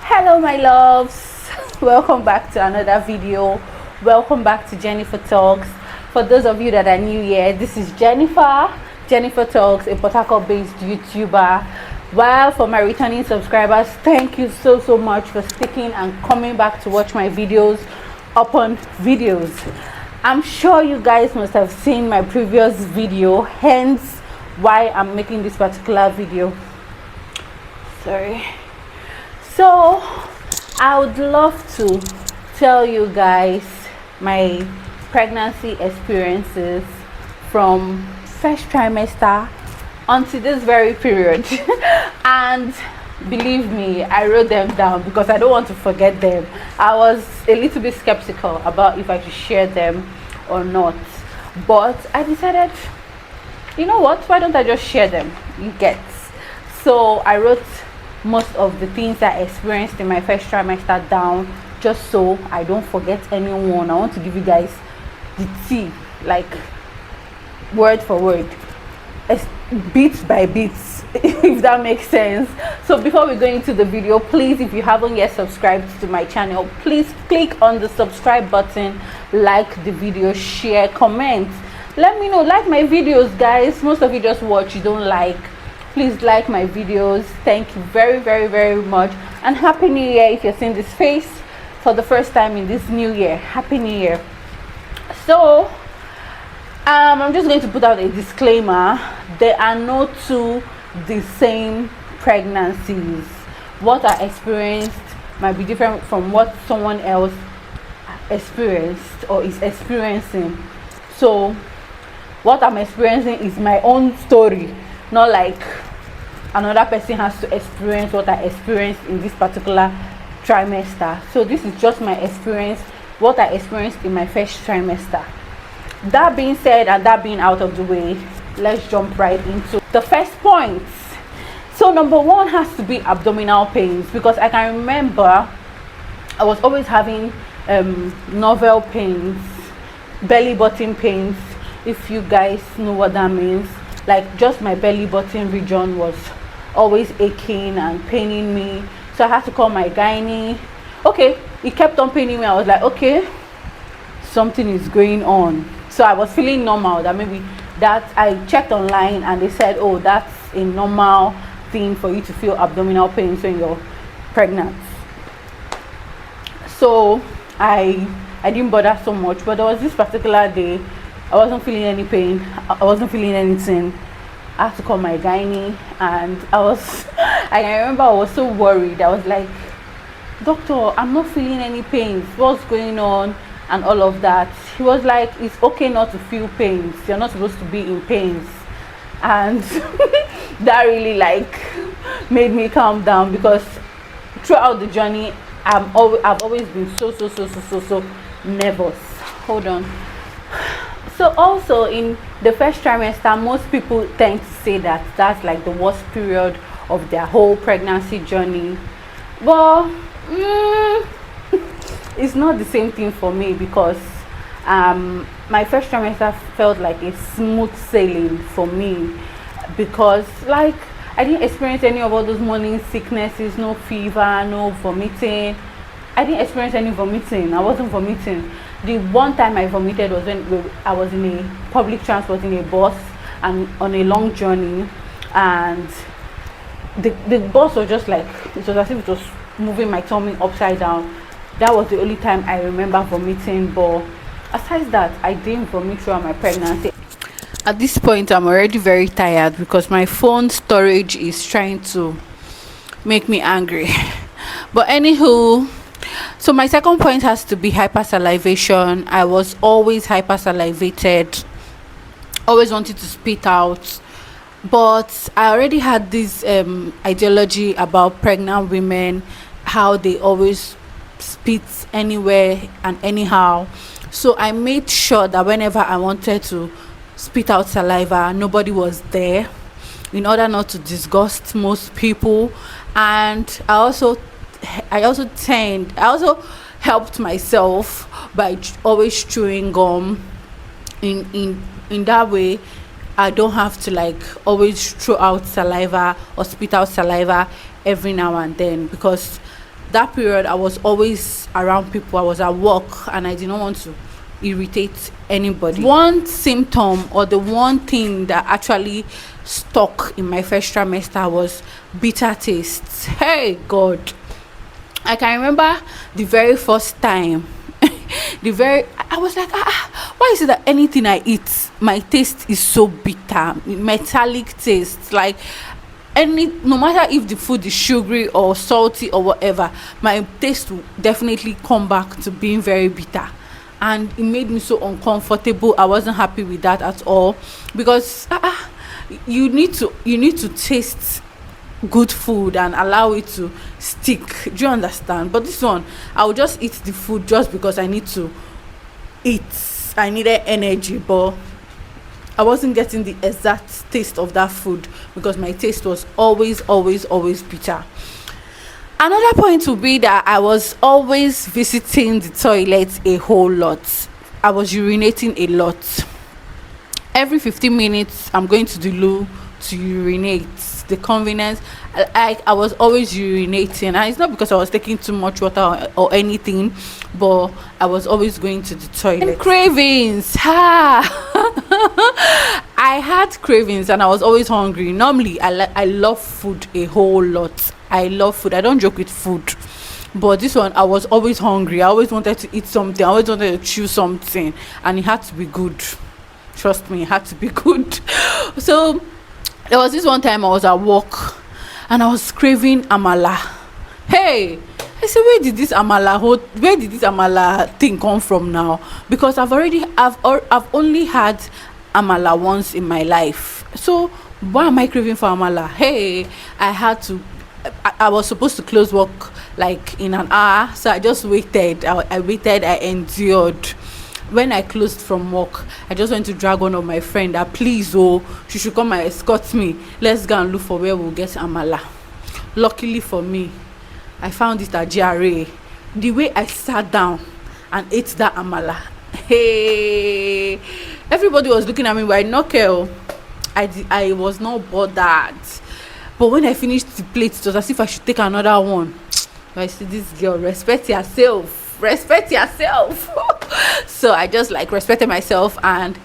Hello my loves, welcome back to another video. Welcome back to Jennifer Talks. For those of you that are new here, this is Jennifer Talks, a Port Harcourt based YouTuber. While for my returning subscribers, thank you so much for sticking and coming back to watch my videos upon videos. I'm sure you guys must have seen my previous video, hence why I'm making this particular video. Sorry. So I would love to tell you guys my pregnancy experiences from first trimester until this very period. And believe me, I wrote them down because I don't want to forget them. I was a little bit skeptical about if I should share them or not, but I decided, you know what, why don't I just share them? You get. So I wrote most of the things I experienced in my first trimester down, just so I don't forget anyone. I want to give you guys the tea, like word for word, bit by bit, if that makes sense. So before we go into the video, please, if you haven't yet subscribed to my channel, please click on the subscribe button, like the video, share, comment, let me know. Like my videos, guys. Most of you just watch, you don't like. Please like my videos. Thank you very much, and happy new year if you're seeing this face for the first time in this new year. Happy new year. So I'm just going to put out a disclaimer. There are no two the same pregnancies. What I experienced might be different from what someone else experienced or is experiencing. So what I'm experiencing is my own story, not like another person has to experience what I experienced in this particular trimester. So this is just my experience, what I experienced in my first trimester. That being said, and that being out of the way, let's jump right into the first point. So number one has to be abdominal pains, because I can remember I was always having novel pains, belly button pains, if you guys know what that means. Like, just my belly button region was always aching and paining me, so I had to call my gynae. Okay, it kept on paining me. I was like, okay, something is going on. So I was feeling normal, that maybe that I checked online and they said, oh, that's a normal thing for you to feel abdominal pains when you're pregnant. So I didn't bother so much, but there was this particular day I wasn't feeling any pain, I wasn't feeling anything. I had to call my gynae, and I remember I was so worried. I was like, doctor, I'm not feeling any pains, what's going on, and all of that. He was like, it's okay not to feel pains, you're not supposed to be in pains. And that really like made me calm down, because throughout the journey I've always been so nervous. Hold on. So also in the first trimester, most people tend to say that that's like the worst period of their whole pregnancy journey. But it's not the same thing for me, because my first trimester felt like a smooth sailing for me, because like I didn't experience any of all those morning sicknesses, no fever, no vomiting. I didn't experience any vomiting. I wasn't vomiting. The one time I vomited was when I was in a public transport, in a bus, and on a long journey, and the bus was just like, it was as if it was moving my tummy upside down. That was the only time I remember vomiting, but aside that, I didn't vomit throughout my pregnancy. At this point, I'm already very tired because my phone storage is trying to make me angry. But anywho, so my second point has to be hypersalivation. I was always hypersalivated, always wanted to spit out, but I already had this ideology about pregnant women, how they always spit anywhere and anyhow. So I made sure that whenever I wanted to spit out saliva, nobody was there, in order not to disgust most people. And I also helped myself by always chewing gum. In that way, I don't have to like always throw out saliva or spit out saliva every now and then, because that period I was always around people. I was at work and I did not want to irritate anybody. One symptom, or the one thing that actually stuck in my first trimester, was bitter taste. Hey God, I can remember the very first time. I was like, why is it that anything I eat, my taste is so bitter, metallic taste? Like, no matter if the food is sugary or salty or whatever, my taste will definitely come back to being very bitter. And it made me so uncomfortable. I wasn't happy with that at all, because you need to taste good food and allow it to stick. Do you understand? But this one, I would just eat the food just because I need to eat. I needed energy, but I wasn't getting the exact taste of that food because my taste was always bitter. Another point would be that I was always visiting the toilet a whole lot. I was urinating a lot. Every 15 minutes, I'm going to the loo to urinate. The convenience, I was always urinating, and it's not because I was taking too much water or anything, but I was always going to the toilet. And cravings, I had cravings and I was always hungry. Normally I love food a whole lot. I love food. I don't joke with food, but this one, I was always hungry. I always wanted to eat something. I always wanted to chew something, and it had to be good. Trust me, it had to be good. So there was this one time I was at work and I was craving amala. Hey, I said, where did this amala thing come from now? Because I've only had amala once in my life. So why am I craving for amala? Hey, I was supposed to close work like in an hour, so I just waited. I waited, I endured. When I closed from work, I just went to drag one of my friend that, please, she should come and escort me. Let's go and look for where we'll get amala. Luckily for me, I found it at GRA. The way I sat down and ate that amala, hey, everybody was looking at me, but I no care. I was not bothered. But when I finished the plate, it was as if I should take another one. I see this girl, respect yourself. So I just respected myself, and